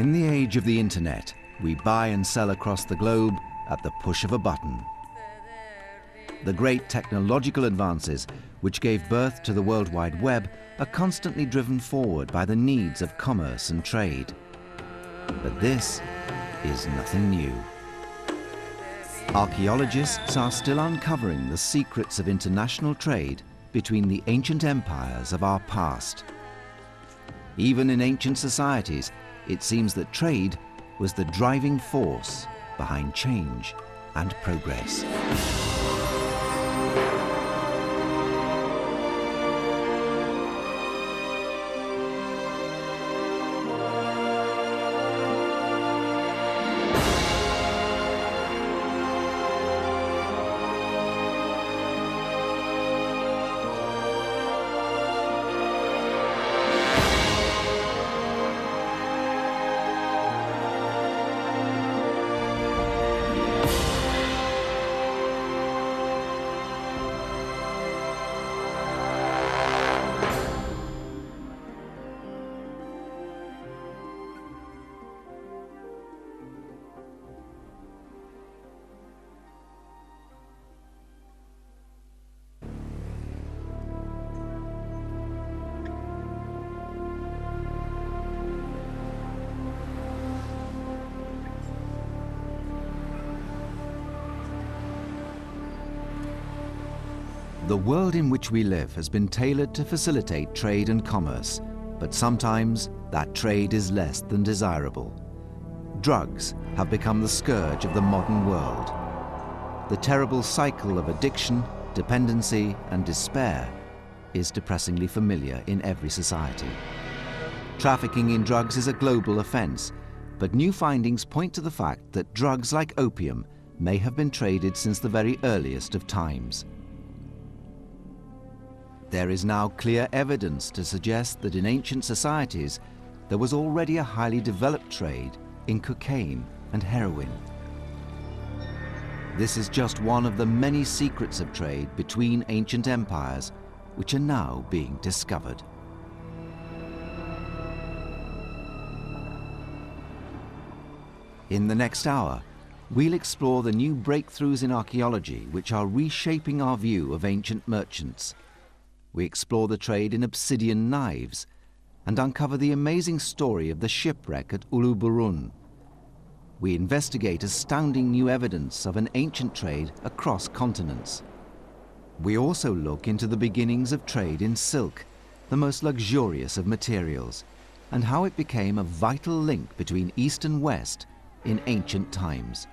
In the age of the internet, we buy and sell across the globe at the push of a button. The great technological advances which gave birth to the World Wide Web are constantly driven forward by the needs of commerce and trade. But this is nothing new. Archaeologists are still uncovering the secrets of international trade between the ancient empires of our past. Even in ancient societies, it seems that trade was the driving force behind change and progress. The world in which we live has been tailored to facilitate trade and commerce, but sometimes that trade is less than desirable. Drugs have become the scourge of the modern world. The terrible cycle of addiction, dependency, and despair is depressingly familiar in every society. Trafficking in drugs is a global offense, but new findings point to the fact that drugs like opium may have been traded since the very earliest of times. There is now clear evidence to suggest that in ancient societies there was already a highly developed trade in cocaine and heroin. This is just one of the many secrets of trade between ancient empires which are now being discovered. In the next hour, we'll explore the new breakthroughs in archaeology which are reshaping our view of ancient merchants. We explore the trade in obsidian knives and uncover the amazing story of the shipwreck at Uluburun. We investigate astounding new evidence of an ancient trade across continents. We also look into the beginnings of trade in silk, the most luxurious of materials, and how it became a vital link between East and West in ancient times.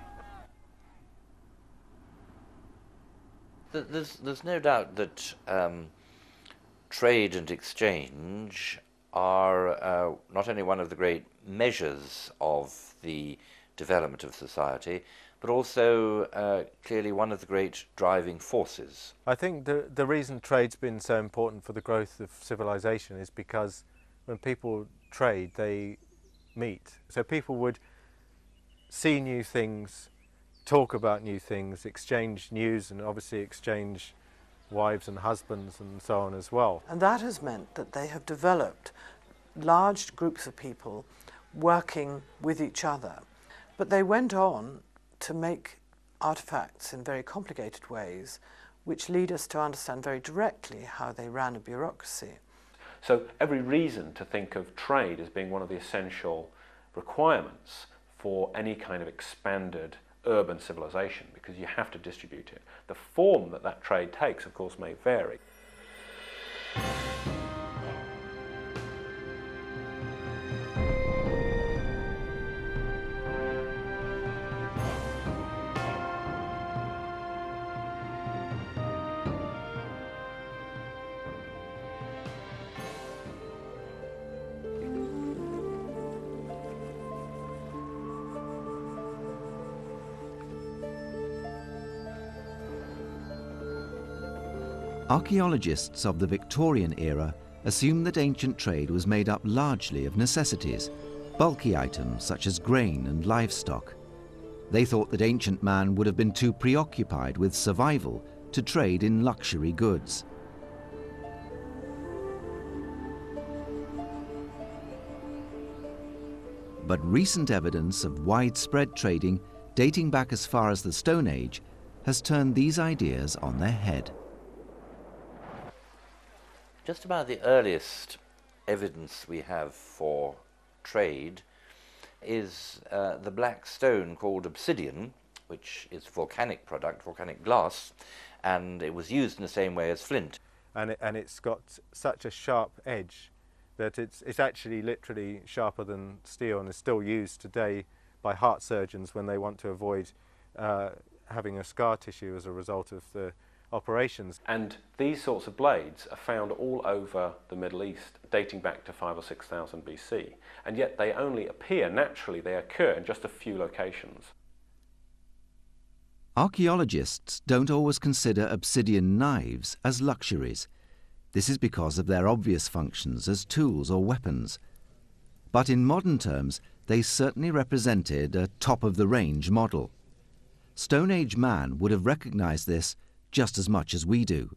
There's no doubt that trade and exchange are not only one of the great measures of the development of society, but also clearly one of the great driving forces. I think the reason trade's been so important for the growth of civilization is because when people trade, they meet. So people would see new things, talk about new things, exchange news, and obviously exchange wives and husbands and so on as well. And that has meant that they have developed large groups of people working with each other. But they went on to make artifacts in very complicated ways, which lead us to understand very directly how they ran a bureaucracy. So every reason to think of trade as being one of the essential requirements for any kind of expanded urban civilization, because you have to distribute it. The form that that trade takes, of course, may vary. Archaeologists of the Victorian era assume that ancient trade was made up largely of necessities, bulky items such as grain and livestock. They thought that ancient man would have been too preoccupied with survival to trade in luxury goods. But recent evidence of widespread trading dating back as far as the Stone Age has turned these ideas on their head. Just about the earliest evidence we have for trade is the black stone called obsidian, which is a volcanic product, volcanic glass, and it was used in the same way as flint. And it's got such a sharp edge that it's actually literally sharper than steel, and is still used today by heart surgeons when they want to avoid having a scar tissue as a result of the operations. And these sorts of blades are found all over the Middle East, dating back to 5,000 or 6,000 BC, and yet they only appear, naturally they occur in just a few locations. Archaeologists don't always consider obsidian knives as luxuries. This is because of their obvious functions as tools or weapons. But in modern terms, they certainly represented a top-of-the-range model. Stone Age man would have recognized this just as much as we do.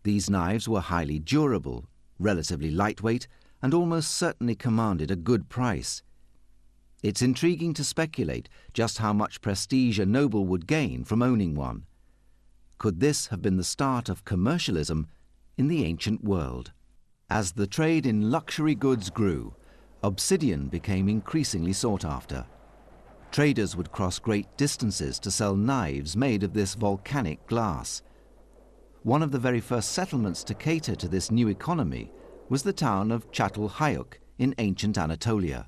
These knives were highly durable, relatively lightweight, and almost certainly commanded a good price. It's intriguing to speculate just how much prestige a noble would gain from owning one. Could this have been the start of commercialism in the ancient world? As the trade in luxury goods grew, obsidian became increasingly sought after. Traders would cross great distances to sell knives made of this volcanic glass. One of the very first settlements to cater to this new economy was the town of Çatalhöyük in ancient Anatolia.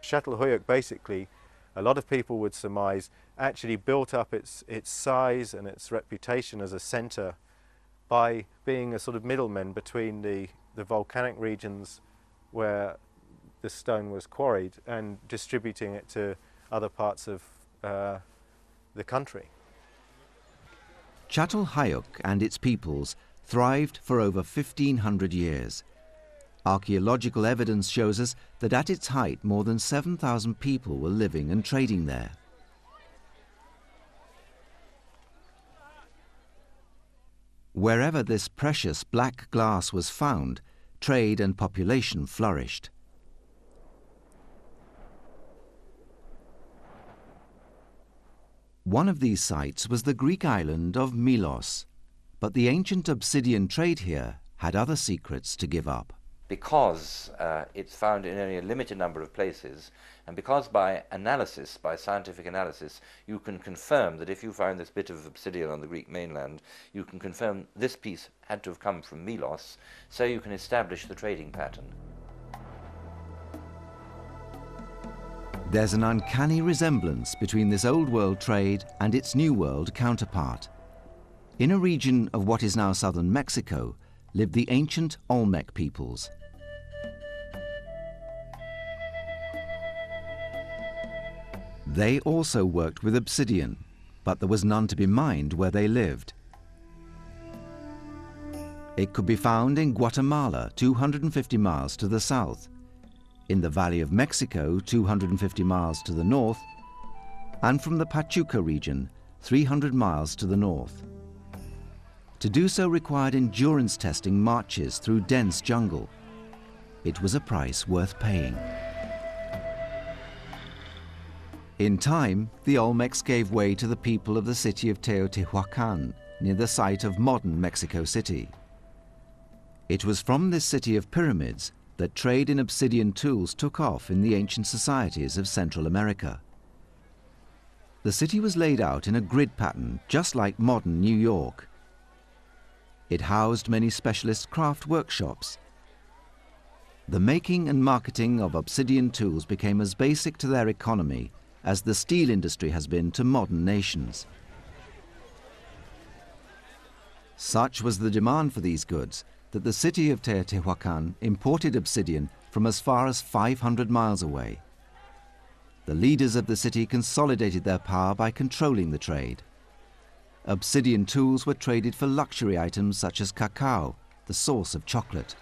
Çatalhöyük, basically, a lot of people would surmise, actually built up its size and its reputation as a centre by being a sort of middleman between the volcanic regions where the stone was quarried and distributing it to other parts of the country. Çatalhöyük and its peoples thrived for over 1,500 years. Archaeological evidence shows us that at its height more than 7,000 people were living and trading there. Wherever this precious black glass was found, trade and population flourished. One of these sites was the Greek island of Milos, but the ancient obsidian trade here had other secrets to give up. Because it's found in only a limited number of places, and because by analysis, by scientific analysis, you can confirm that if you find this bit of obsidian on the Greek mainland, you can confirm this piece had to have come from Milos, so you can establish the trading pattern. There's an uncanny resemblance between this old world trade and its new world counterpart. In a region of what is now southern Mexico lived the ancient Olmec peoples. They also worked with obsidian, but there was none to be mined where they lived. It could be found in Guatemala, 250 miles to the south, in the Valley of Mexico, 250 miles to the north, and from the Pachuca region, 300 miles to the north. To do so required endurance testing marches through dense jungle. It was a price worth paying. In time, the Olmecs gave way to the people of the city of Teotihuacan, near the site of modern Mexico City. It was from this city of pyramids that trade in obsidian tools took off in the ancient societies of Central America. The city was laid out in a grid pattern, just like modern New York. It housed many specialist craft workshops. The making and marketing of obsidian tools became as basic to their economy as the steel industry has been to modern nations. Such was the demand for these goods that the city of Teotihuacan imported obsidian from as far as 500 miles away. The leaders of the city consolidated their power by controlling the trade. Obsidian tools were traded for luxury items such as cacao, the source of chocolate.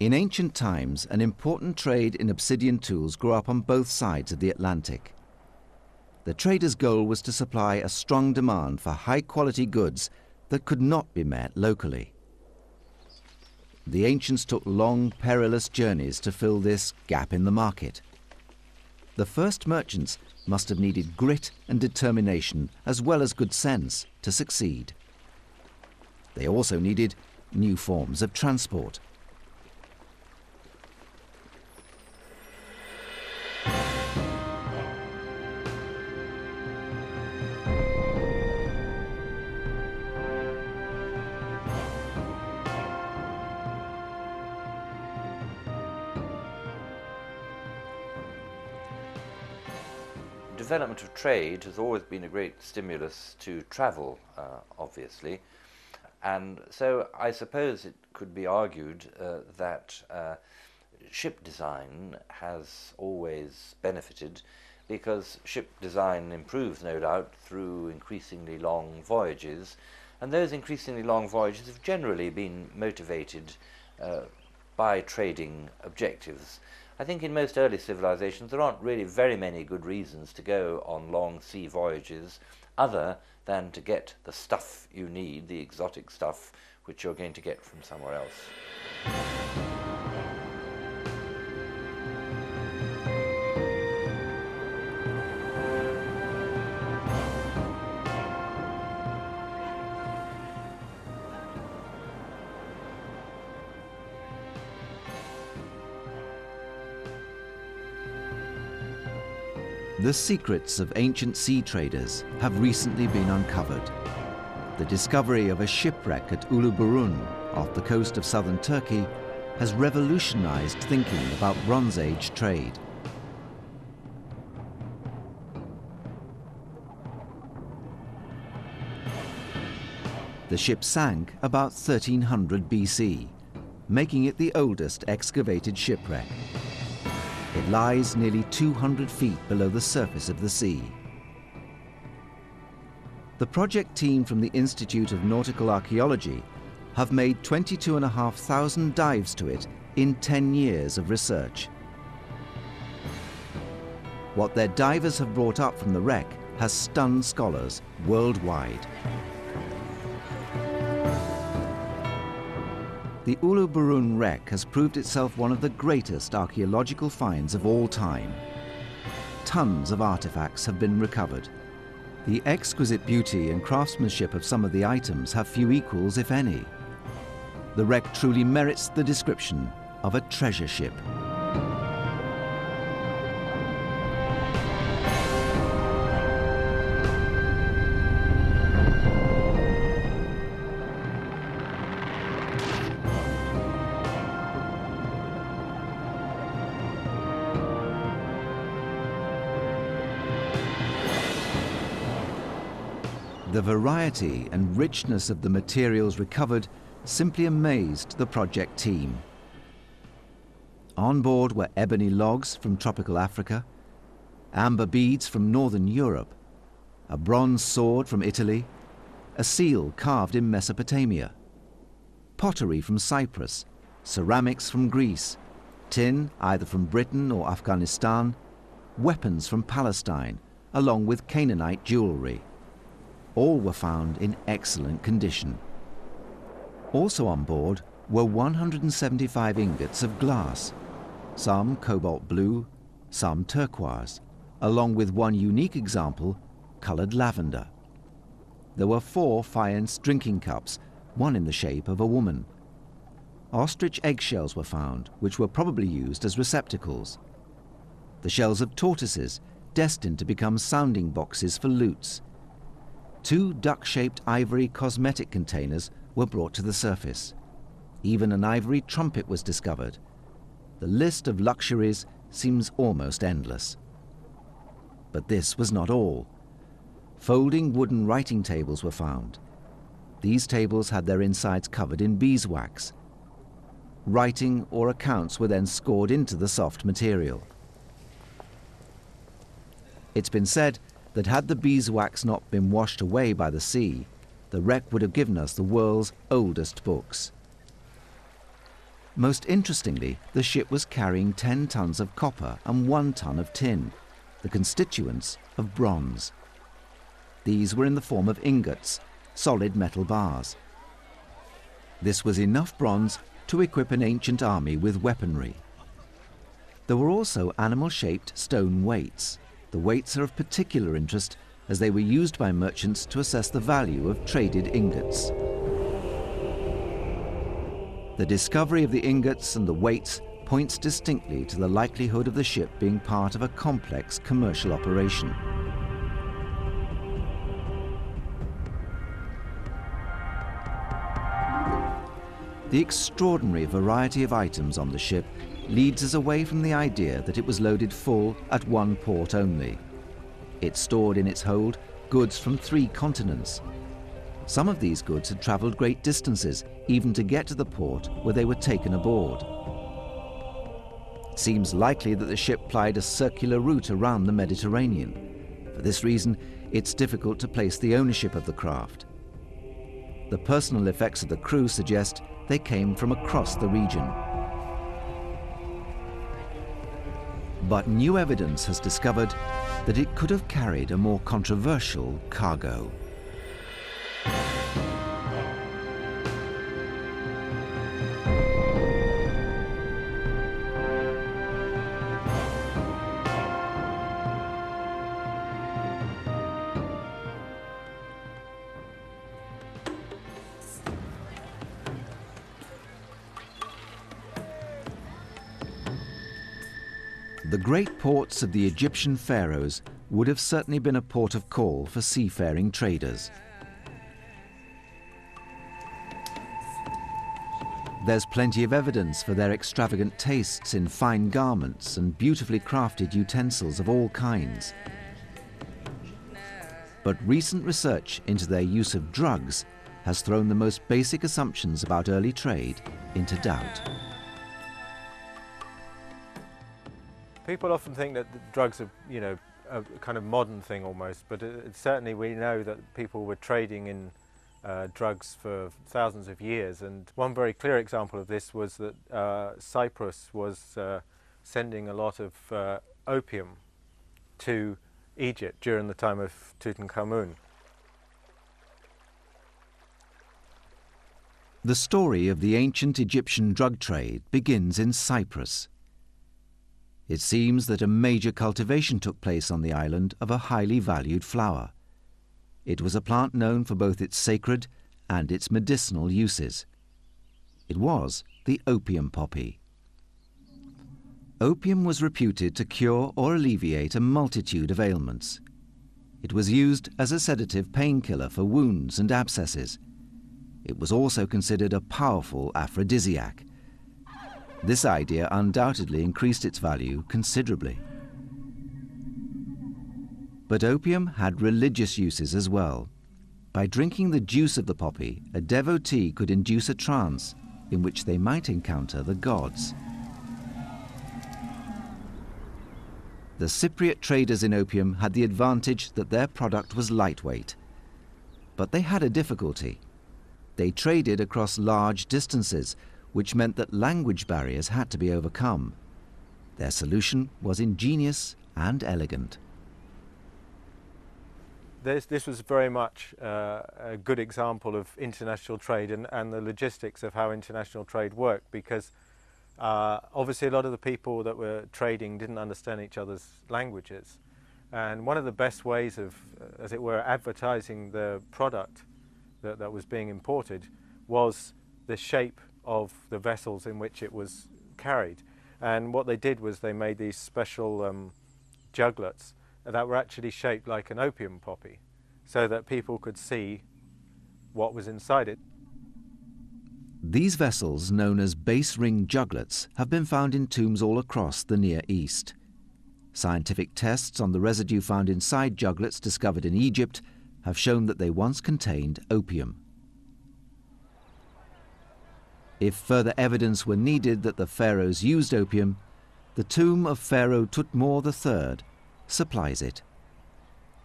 In ancient times, an important trade in obsidian tools grew up on both sides of the Atlantic. The traders' goal was to supply a strong demand for high-quality goods that could not be met locally. The ancients took long, perilous journeys to fill this gap in the market. The first merchants must have needed grit and determination as well as good sense to succeed. They also needed new forms of transport. Development of trade has always been a great stimulus to travel, obviously, and so I suppose it could be argued that ship design has always benefited, because ship design improves, no doubt, through increasingly long voyages, and those increasingly long voyages have generally been motivated by trading objectives. I think in most early civilizations there aren't really very many good reasons to go on long sea voyages other than to get the stuff you need, the exotic stuff which you're going to get from somewhere else. The secrets of ancient sea traders have recently been uncovered. The discovery of a shipwreck at Uluburun off the coast of southern Turkey has revolutionized thinking about Bronze Age trade. The ship sank about 1300 BC, making it the oldest excavated shipwreck. It lies nearly 200 feet below the surface of the sea. The project team from the Institute of Nautical Archaeology have made 22,500 dives to it in 10 years of research. What their divers have brought up from the wreck has stunned scholars worldwide. The Uluburun wreck has proved itself one of the greatest archaeological finds of all time. Tons of artifacts have been recovered. The exquisite beauty and craftsmanship of some of the items have few equals, if any. The wreck truly merits the description of a treasure ship. The variety and richness of the materials recovered simply amazed the project team. On board were ebony logs from tropical Africa, amber beads from northern Europe, a bronze sword from Italy, a seal carved in Mesopotamia, pottery from Cyprus, ceramics from Greece, tin either from Britain or Afghanistan, weapons from Palestine, along with Canaanite jewelry. All were found in excellent condition. Also on board were 175 ingots of glass, some cobalt blue, some turquoise, along with one unique example, colored lavender. There were 4 faience drinking cups, one in the shape of a woman. Ostrich eggshells were found, which were probably used as receptacles. The shells of tortoises, destined to become sounding boxes for lutes. 2 duck-shaped ivory cosmetic containers were brought to the surface. Even an ivory trumpet was discovered. The list of luxuries seems almost endless. But this was not all. Folding wooden writing tables were found. These tables had their insides covered in beeswax. Writing or accounts were then scored into the soft material. It's been said that had the beeswax not been washed away by the sea, the wreck would have given us the world's oldest books. Most interestingly, the ship was carrying 10 tons of copper and 1 ton of tin, the constituents of bronze. These were in the form of ingots, solid metal bars. This was enough bronze to equip an ancient army with weaponry. There were also animal-shaped stone weights. The weights are of particular interest as they were used by merchants to assess the value of traded ingots. The discovery of the ingots and the weights points distinctly to the likelihood of the ship being part of a complex commercial operation. The extraordinary variety of items on the ship leads us away from the idea that it was loaded full at one port only. It stored in its hold goods from 3 continents. Some of these goods had travelled great distances, even to get to the port where they were taken aboard. It seems likely that the ship plied a circular route around the Mediterranean. For this reason, it's difficult to place the ownership of the craft. The personal effects of the crew suggest they came from across the region. But new evidence has discovered that it could have carried a more controversial cargo. The great ports of the Egyptian pharaohs would have certainly been a port of call for seafaring traders. There's plenty of evidence for their extravagant tastes in fine garments and beautifully crafted utensils of all kinds. But recent research into their use of drugs has thrown the most basic assumptions about early trade into doubt. People often think that drugs are, a kind of modern thing almost, but certainly we know that people were trading in drugs for thousands of years. And one very clear example of this was that Cyprus was sending a lot of opium to Egypt during the time of Tutankhamun. The story of the ancient Egyptian drug trade begins in Cyprus. It seems that a major cultivation took place on the island of a highly valued flower. It was a plant known for both its sacred and its medicinal uses. It was the opium poppy. Opium was reputed to cure or alleviate a multitude of ailments. It was used as a sedative painkiller for wounds and abscesses. It was also considered a powerful aphrodisiac. This idea undoubtedly increased its value considerably. But opium had religious uses as well. By drinking the juice of the poppy, a devotee could induce a trance in which they might encounter the gods. The Cypriot traders in opium had the advantage that their product was lightweight. But they had a difficulty. They traded across large distances, which meant that language barriers had to be overcome. Their solution was ingenious and elegant. This was very much a good example of international trade and the logistics of how international trade worked, because obviously a lot of the people that were trading didn't understand each other's languages. And one of the best ways of, as it were, advertising the product that was being imported was the shape of the vessels in which it was carried. And what they did was they made these special juglets that were actually shaped like an opium poppy, so that people could see what was inside it. These vessels, known as base ring juglets, have been found in tombs all across the Near East. Scientific tests on the residue found inside juglets discovered in Egypt have shown that they once contained opium. If further evidence were needed that the pharaohs used opium, the tomb of Pharaoh Thutmose III supplies it.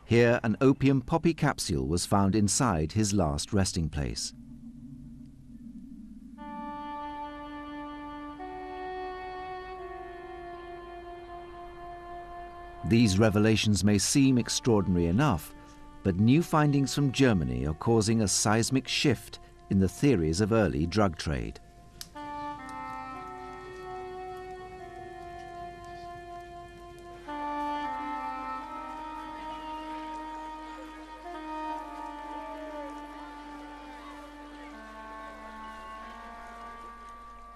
Here, an opium poppy capsule was found inside his last resting place. These revelations may seem extraordinary enough, but new findings from Germany are causing a seismic shift in the theories of early drug trade.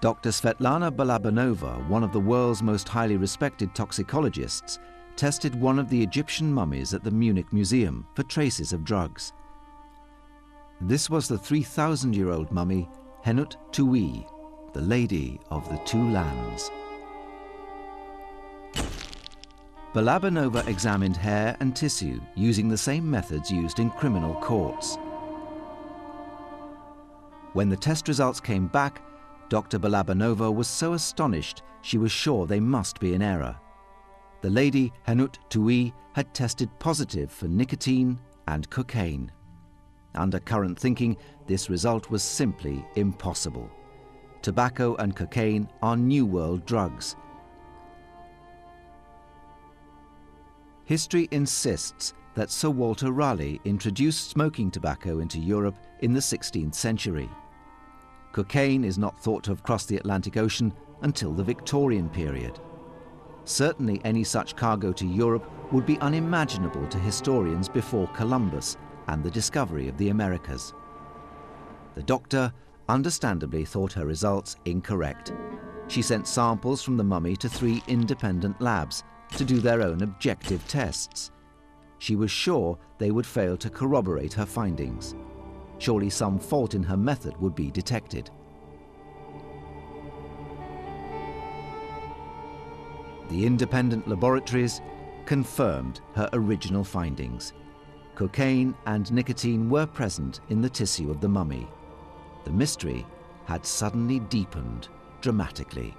Dr. Svetlana Balabanova, one of the world's most highly respected toxicologists, tested one of the Egyptian mummies at the Munich Museum for traces of drugs. This was the 3,000-year-old mummy Henut Tui, the Lady of the Two Lands. Balabanova examined hair and tissue using the same methods used in criminal courts. When the test results came back, Dr. Balabanova was so astonished she was sure they must be in error. The lady Henut Tui had tested positive for nicotine and cocaine. Under current thinking, this result was simply impossible. Tobacco and cocaine are New World drugs. History insists that Sir Walter Raleigh introduced smoking tobacco into Europe in the 16th century. Cocaine is not thought to have crossed the Atlantic Ocean until the Victorian period. Certainly any such cargo to Europe would be unimaginable to historians before Columbus and the discovery of the Americas. The doctor understandably thought her results incorrect. She sent samples from the mummy to 3 independent labs to do their own objective tests. She was sure they would fail to corroborate her findings. Surely some fault in her method would be detected. The independent laboratories confirmed her original findings. Cocaine and nicotine were present in the tissue of the mummy. The mystery had suddenly deepened dramatically.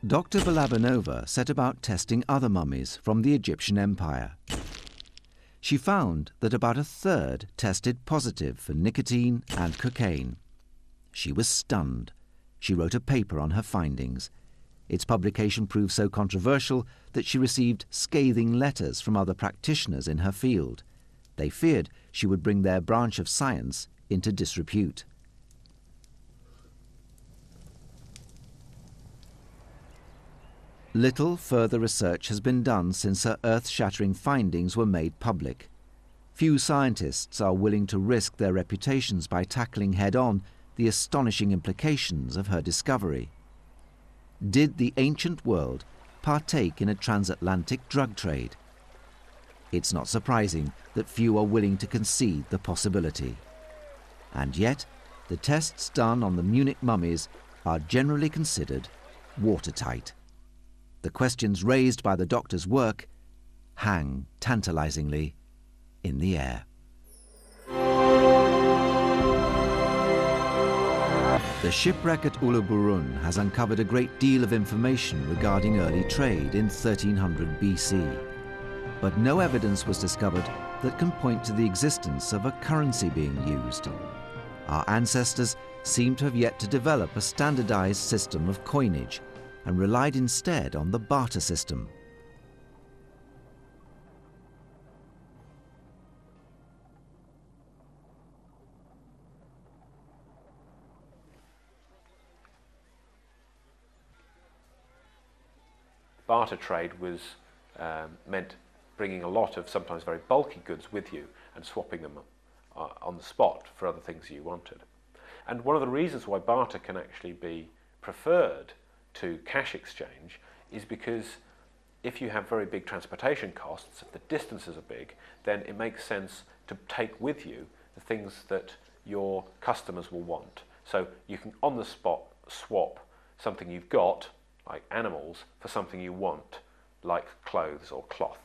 Dr. Balabanova set about testing other mummies from the Egyptian Empire. She found that about 1/3 tested positive for nicotine and cocaine. She was stunned. She wrote a paper on her findings. Its publication proved so controversial that she received scathing letters from other practitioners in her field. They feared she would bring their branch of science into disrepute. Little further research has been done since her earth-shattering findings were made public. Few scientists are willing to risk their reputations by tackling head-on the astonishing implications of her discovery. Did the ancient world partake in a transatlantic drug trade? It's not surprising that few are willing to concede the possibility. And yet, the tests done on the Munich mummies are generally considered watertight. The questions raised by the doctor's work hang tantalizingly in the air. The shipwreck at Uluburun has uncovered a great deal of information regarding early trade in 1300 BC. But no evidence was discovered that can point to the existence of a currency being used. Our ancestors seem to have yet to develop a standardized system of coinage and relied instead on the barter system. Barter trade was meant bringing a lot of sometimes very bulky goods with you and swapping them on the spot for other things you wanted. And one of the reasons why barter can actually be preferred to cash exchange is because if you have very big transportation costs, if the distances are big, then it makes sense to take with you the things that your customers will want. So you can on the spot swap something you've got, like animals, for something you want, like clothes or cloth.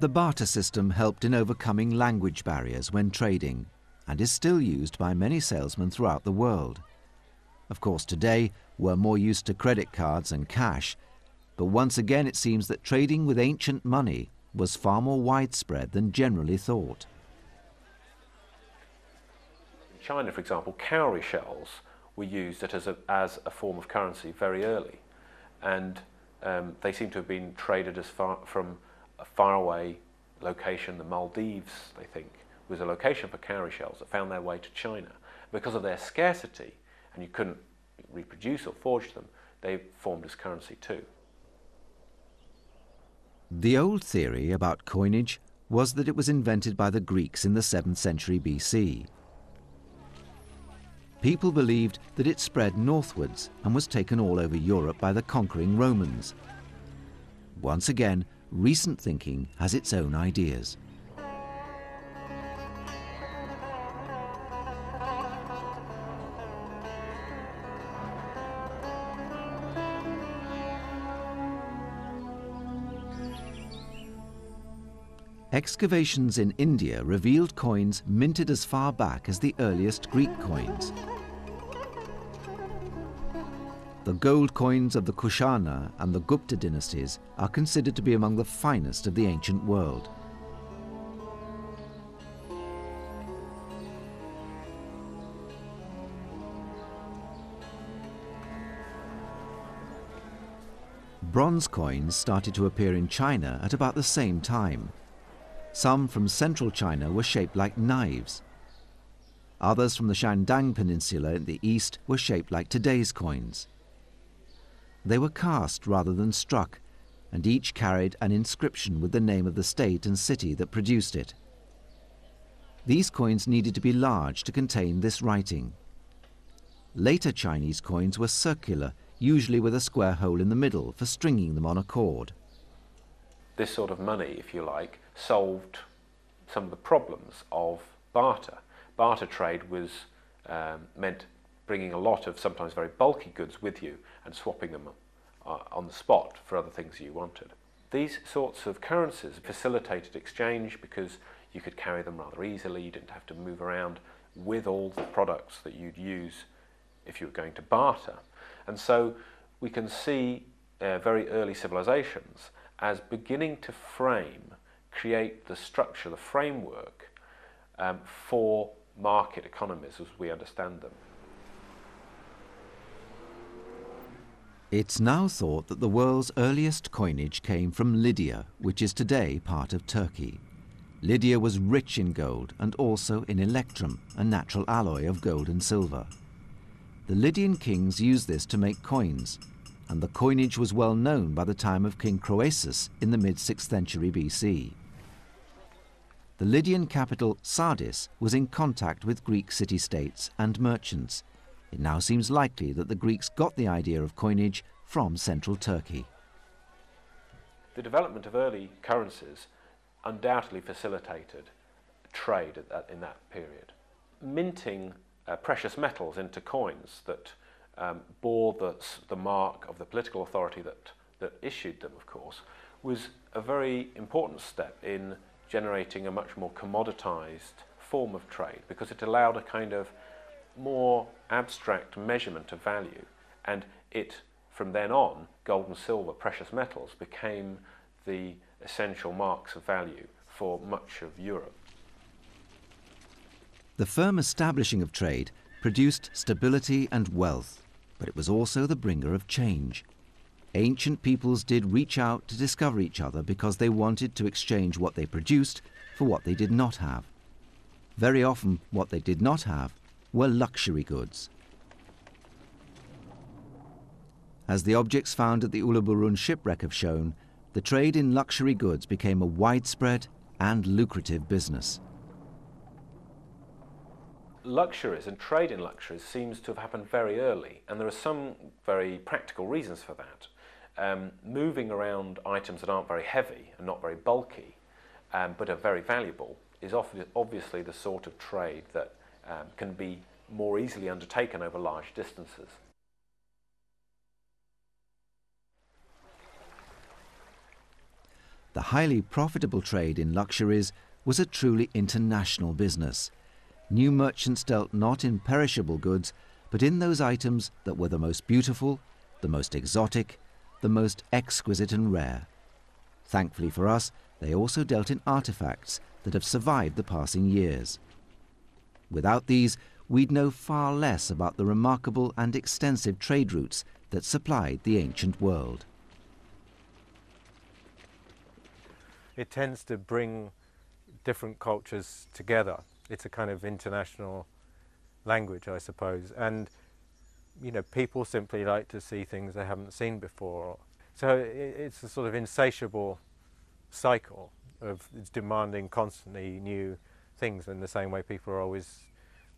The barter system helped in overcoming language barriers when trading and is still used by many salesmen throughout the world. Of course, today we're more used to credit cards and cash, But once again it seems that trading with ancient money was far more widespread than generally thought. In China, for example, cowrie shells were used as a form of currency very early, and they seem to have been traded from a faraway location. The Maldives, they think, was a location for cowrie shells that found their way to China. Because of their scarcity, and you couldn't reproduce or forge them, they formed as currency too. The old theory about coinage was that it was invented by the Greeks in the 7th century BC. People believed that it spread northwards and was taken all over Europe by the conquering Romans. Once again, recent thinking has its own ideas. Excavations in India revealed coins minted as far back as the earliest Greek coins. The gold coins of the Kushana and the Gupta dynasties are considered to be among the finest of the ancient world. Bronze coins started to appear in China at about the same time. Some from central China were shaped like knives. Others from the Shandong Peninsula in the east were shaped like today's coins. They were cast rather than struck, and each carried an inscription with the name of the state and city that produced it. These coins needed to be large to contain this writing. Later Chinese coins were circular, usually with a square hole in the middle for stringing them on a cord. This sort of money, if you like, solved some of the problems of barter. Barter trade was meant bringing a lot of sometimes very bulky goods with you and swapping them on the spot for other things you wanted. These sorts of currencies facilitated exchange because you could carry them rather easily. You didn't have to move around with all the products that you'd use if you were going to barter. And so we can see very early civilizations as beginning to create the structure, the framework for market economies as we understand them. It's now thought that the world's earliest coinage came from Lydia, which is today part of Turkey. Lydia was rich in gold and also in electrum, a natural alloy of gold and silver. The Lydian kings used this to make coins, and the coinage was well known by the time of King Croesus in the mid-6th century BC. The Lydian capital Sardis was in contact with Greek city-states and merchants. It now seems likely that the Greeks got the idea of coinage from central Turkey. The development of early currencies undoubtedly facilitated trade in that period. Minting precious metals into coins that bore the mark of the political authority that issued them, of course, was a very important step in generating a much more commoditized form of trade, because it allowed a kind of more abstract measurement of value, and from then on, gold and silver, precious metals, became the essential marks of value for much of Europe. The firm establishing of trade produced stability and wealth, but it was also the bringer of change. Ancient peoples did reach out to discover each other because they wanted to exchange what they produced for what they did not have. Very often, what they did not have were luxury goods. As the objects found at the Uluburun shipwreck have shown, the trade in luxury goods became a widespread and lucrative business. Luxuries and trade in luxuries seems to have happened very early, and there are some very practical reasons for that. Moving around items that aren't very heavy and not very bulky, but are very valuable, is obviously the sort of trade that can be more easily undertaken over large distances. The highly profitable trade in luxuries was a truly international business. New merchants dealt not in perishable goods, but in those items that were the most beautiful, the most exotic, the most exquisite and rare. Thankfully for us, they also dealt in artifacts that have survived the passing years. Without these, we'd know far less about the remarkable and extensive trade routes that supplied the ancient world. It tends to bring different cultures together. It's a kind of international language, I suppose, and you know, people simply like to see things they haven't seen before. So it's a sort of insatiable cycle of it's demanding constantly new things, in the same way people are always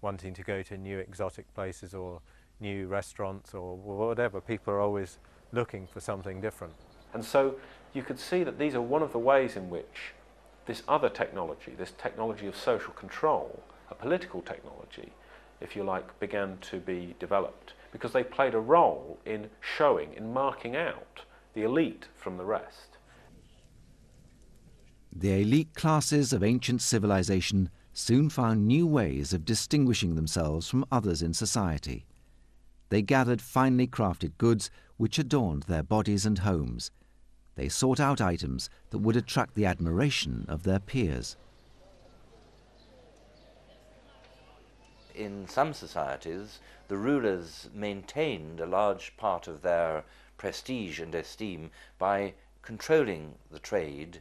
wanting to go to new exotic places or new restaurants or whatever. People are always looking for something different. And so you could see that these are one of the ways in which this other technology, this technology of social control, a political technology, if you like, began to be developed, because they played a role in showing, in marking out the elite from the rest. The elite classes of ancient civilization soon found new ways of distinguishing themselves from others in society. They gathered finely crafted goods which adorned their bodies and homes. They sought out items that would attract the admiration of their peers. In some societies, the rulers maintained a large part of their prestige and esteem by controlling the trade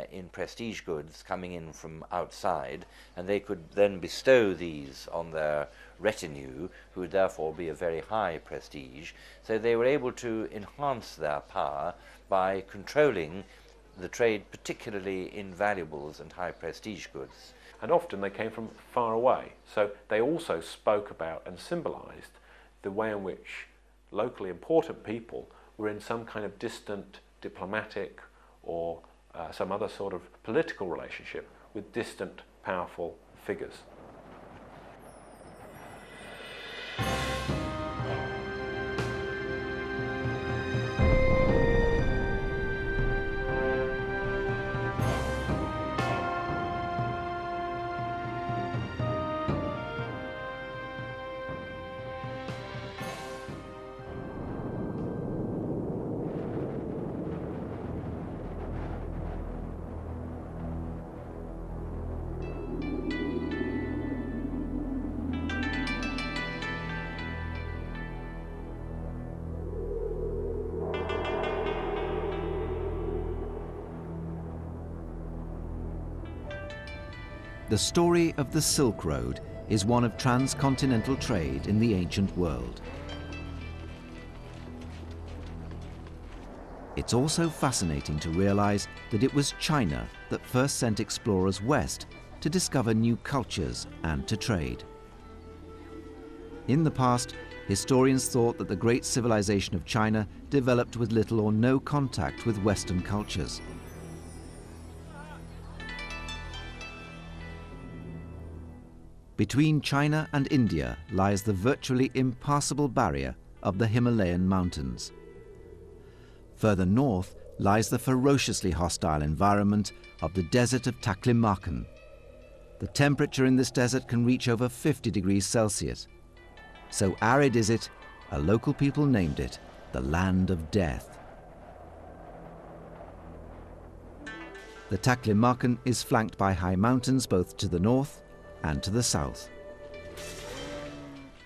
in prestige goods coming in from outside, and they could then bestow these on their retinue, who would therefore be of very high prestige. So they were able to enhance their power by controlling the trade, particularly in valuables and high prestige goods. And often they came from far away, so they also spoke about and symbolised the way in which locally important people were in some kind of distant diplomatic or some other sort of political relationship with distant, powerful figures. The story of the Silk Road is one of transcontinental trade in the ancient world. It's also fascinating to realize that it was China that first sent explorers west to discover new cultures and to trade. In the past, historians thought that the great civilization of China developed with little or no contact with Western cultures. Between China and India lies the virtually impassable barrier of the Himalayan mountains. Further north lies the ferociously hostile environment of the desert of Taklamakan. The temperature in this desert can reach over 50 degrees Celsius. So arid is it, a local people named it the Land of Death. The Taklamakan is flanked by high mountains both to the north and to the south.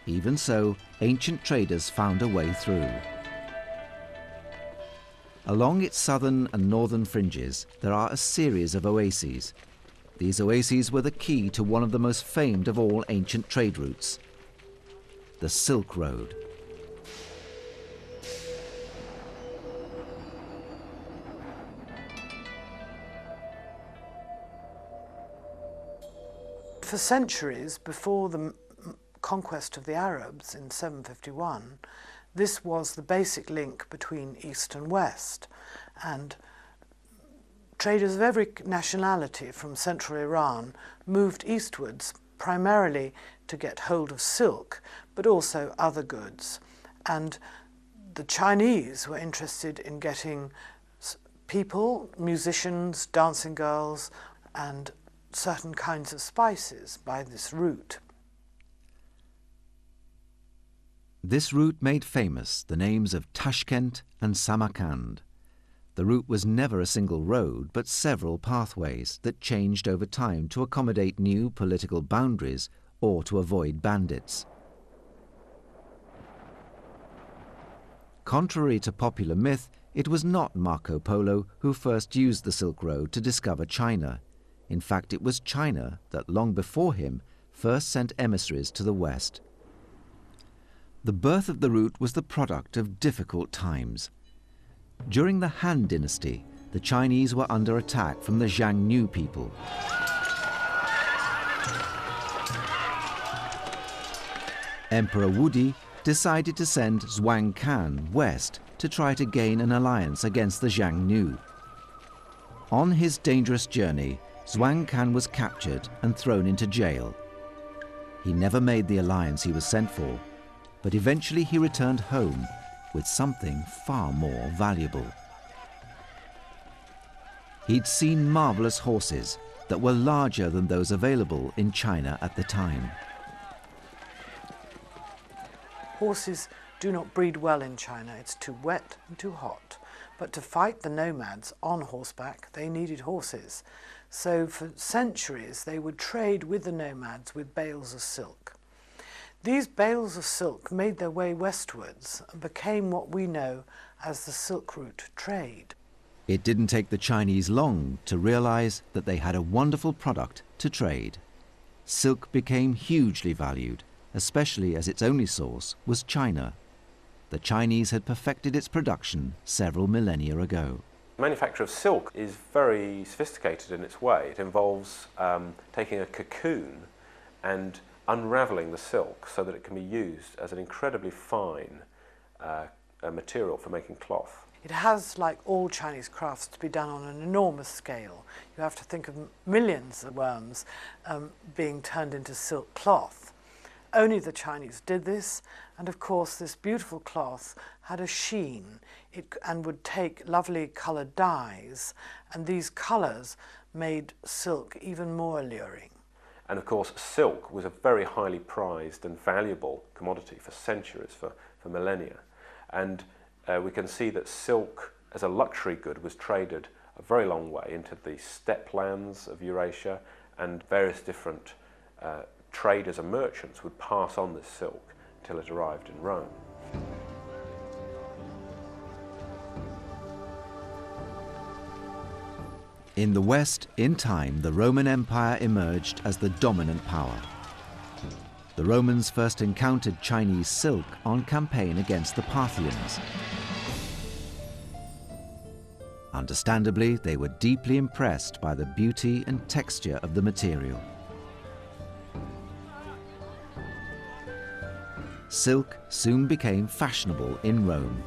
Even so, ancient traders found a way through. Along its southern and northern fringes, there are a series of oases. These oases were the key to one of the most famed of all ancient trade routes, the Silk Road. For centuries before the conquest of the Arabs in 751, this was the basic link between East and West, and traders of every nationality from central Iran moved eastwards primarily to get hold of silk, but also other goods. And the Chinese were interested in getting people, musicians, dancing girls, and certain kinds of spices by this route. This route made famous the names of Tashkent and Samarkand. The route was never a single road, but several pathways that changed over time to accommodate new political boundaries or to avoid bandits. Contrary to popular myth, it was not Marco Polo who first used the Silk Road to discover China. In fact, it was China that, long before him, first sent emissaries to the west. The birth of the route was the product of difficult times. During the Han Dynasty, the Chinese were under attack from the Xiongnu people. Emperor Wudi decided to send Zhuang Can west to try to gain an alliance against the Xiongnu. On his dangerous journey, Zhuang Can was captured and thrown into jail. He never made the alliance he was sent for, but eventually he returned home with something far more valuable. He'd seen marvelous horses that were larger than those available in China at the time. Horses do not breed well in China. It's too wet and too hot. But to fight the nomads on horseback, they needed horses. So for centuries, they would trade with the nomads with bales of silk. These bales of silk made their way westwards and became what we know as the Silk Route trade. It didn't take the Chinese long to realize that they had a wonderful product to trade. Silk became hugely valued, especially as its only source was China. The Chinese had perfected its production several millennia ago. The manufacture of silk is very sophisticated in its way. It involves taking a cocoon and unravelling the silk so that it can be used as an incredibly fine material for making cloth. It has, like all Chinese crafts, to be done on an enormous scale. You have to think of millions of worms being turned into silk cloth. Only the Chinese did this, and of course this beautiful cloth had a sheen and would take lovely coloured dyes, and these colours made silk even more alluring. And of course silk was a very highly prized and valuable commodity for centuries, for millennia. And we can see that silk as a luxury good was traded a very long way into the steppe lands of Eurasia, and various different traders and merchants would pass on this silk till it arrived in Rome. In the West, in time, the Roman Empire emerged as the dominant power. The Romans first encountered Chinese silk on campaign against the Parthians. Understandably, they were deeply impressed by the beauty and texture of the material. Silk soon became fashionable in Rome.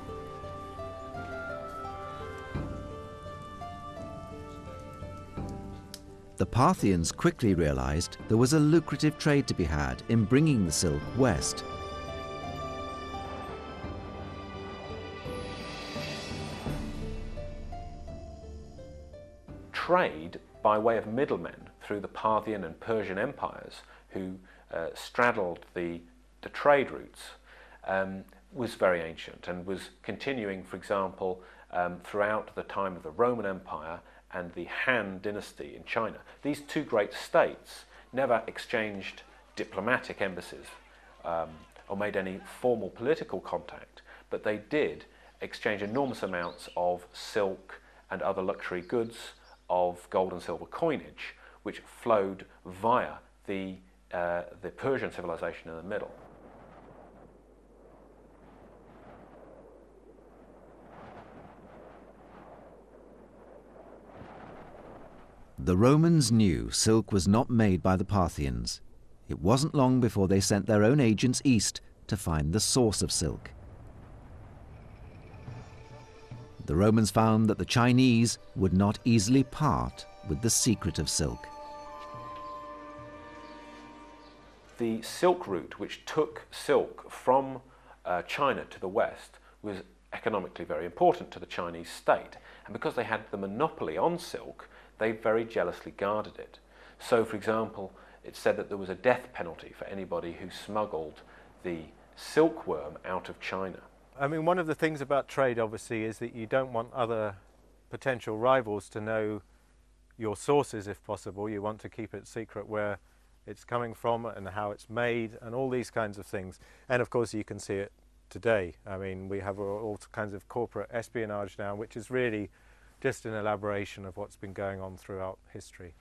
The Parthians quickly realized there was a lucrative trade to be had in bringing the silk west. Trade by way of middlemen through the Parthian and Persian empires, who straddled the trade routes, was very ancient and was continuing, for example, throughout the time of the Roman Empire and the Han Dynasty in China. These two great states never exchanged diplomatic embassies or made any formal political contact, but they did exchange enormous amounts of silk and other luxury goods, of gold and silver coinage, which flowed via the Persian civilization in the middle. The Romans knew silk was not made by the Parthians. It wasn't long before they sent their own agents east to find the source of silk. The Romans found that the Chinese would not easily part with the secret of silk. The Silk Route, which took silk from China to the west, was economically very important to the Chinese state. And because they had the monopoly on silk, they very jealously guarded it. So, for example, it's said that there was a death penalty for anybody who smuggled the silkworm out of China. I mean, one of the things about trade, obviously, is that you don't want other potential rivals to know your sources, if possible. You want to keep it secret where it's coming from and how it's made and all these kinds of things. And of course, you can see it today. I mean, we have all kinds of corporate espionage now, which is really just an elaboration of what's been going on throughout history.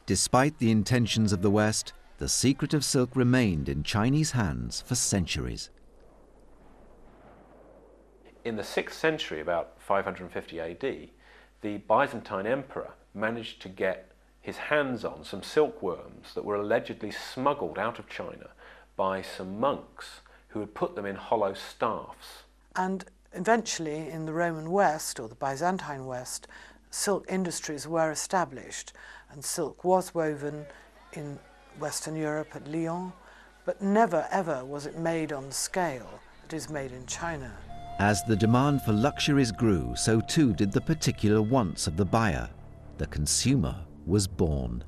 Despite the intentions of the West, the secret of silk remained in Chinese hands for centuries. In the 6th century, about 550 AD, the Byzantine emperor managed to get his hands on some silkworms that were allegedly smuggled out of China by some monks who had put them in hollow staffs. And eventually in the Roman West, or the Byzantine West, silk industries were established, and silk was woven in Western Europe at Lyon, but never ever was it made on the scale that is made in China. As the demand for luxuries grew, so too did the particular wants of the buyer. The consumer was born.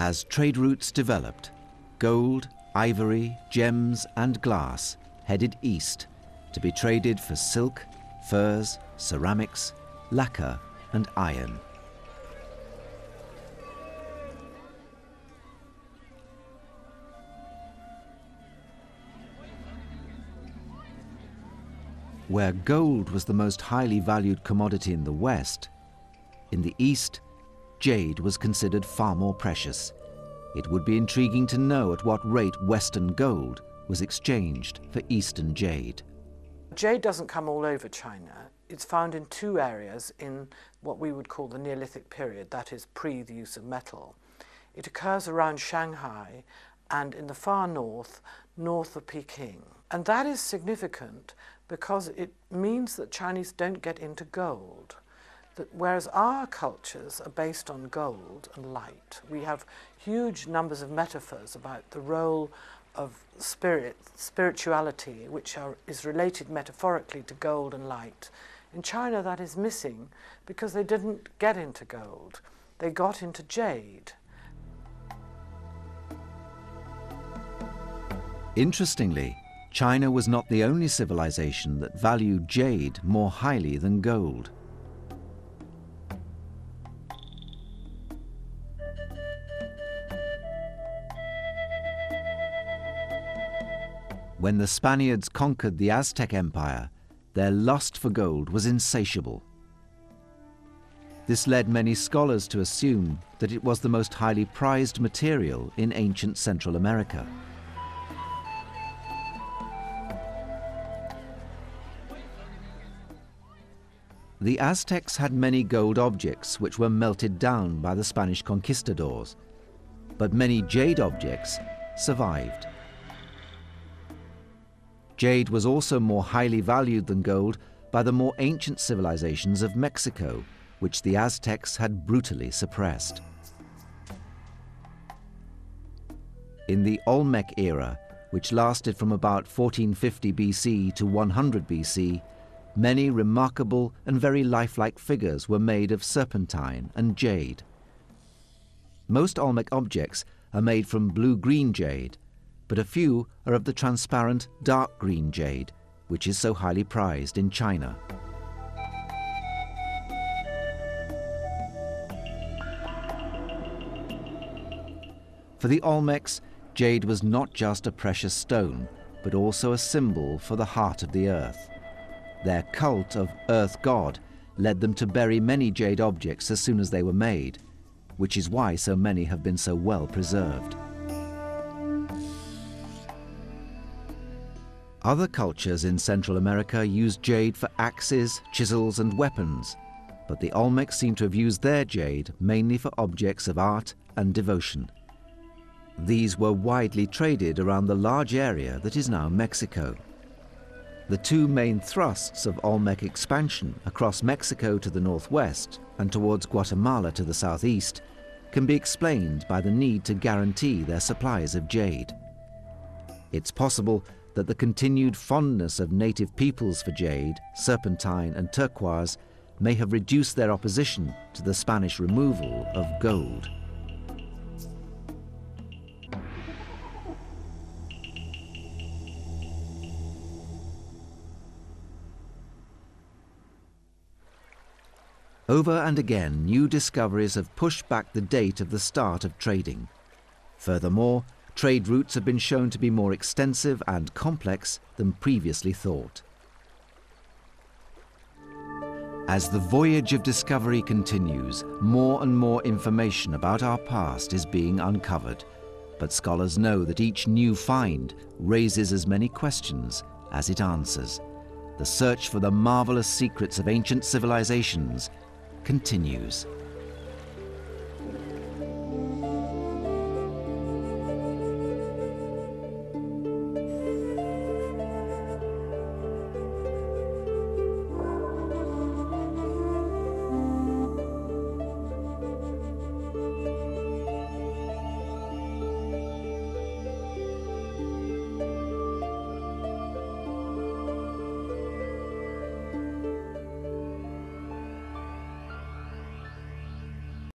As trade routes developed, gold, ivory, gems and glass headed east to be traded for silk, furs, ceramics, lacquer and iron. Where gold was the most highly valued commodity in the West, in the East, jade was considered far more precious. It would be intriguing to know at what rate Western gold was exchanged for Eastern jade. Jade doesn't come all over China. It's found in two areas in what we would call the Neolithic period, that is pre the use of metal. It occurs around Shanghai and in the far north, north of Peking. And that is significant because it means that Chinese don't get into gold. That whereas our cultures are based on gold and light, we have huge numbers of metaphors about the role of spirituality, which is related metaphorically to gold and light. In China, that is missing because they didn't get into gold. They got into jade. Interestingly, China was not the only civilization that valued jade more highly than gold. When the Spaniards conquered the Aztec Empire, their lust for gold was insatiable. This led many scholars to assume that it was the most highly prized material in ancient Central America. The Aztecs had many gold objects which were melted down by the Spanish conquistadors, but many jade objects survived. Jade was also more highly valued than gold by the more ancient civilizations of Mexico, which the Aztecs had brutally suppressed. In the Olmec era, which lasted from about 1450 BC to 100 BC, many remarkable and very lifelike figures were made of serpentine and jade. Most Olmec objects are made from blue-green jade, but a few are of the transparent dark green jade, which is so highly prized in China. For the Olmecs, jade was not just a precious stone, but also a symbol for the heart of the earth. Their cult of Earth God led them to bury many jade objects as soon as they were made, which is why so many have been so well preserved. Other cultures in Central America used jade for axes, chisels and weapons, but the Olmecs seem to have used their jade mainly for objects of art and devotion. These were widely traded around the large area that is now Mexico. The two main thrusts of Olmec expansion across Mexico to the northwest and towards Guatemala to the southeast can be explained by the need to guarantee their supplies of jade. It's possible that the continued fondness of native peoples for jade, serpentine and turquoise may have reduced their opposition to the Spanish removal of gold. Over and again, new discoveries have pushed back the date of the start of trading. Furthermore, trade routes have been shown to be more extensive and complex than previously thought. As the voyage of discovery continues, more and more information about our past is being uncovered, but scholars know that each new find raises as many questions as it answers. The search for the marvelous secrets of ancient civilizations continues.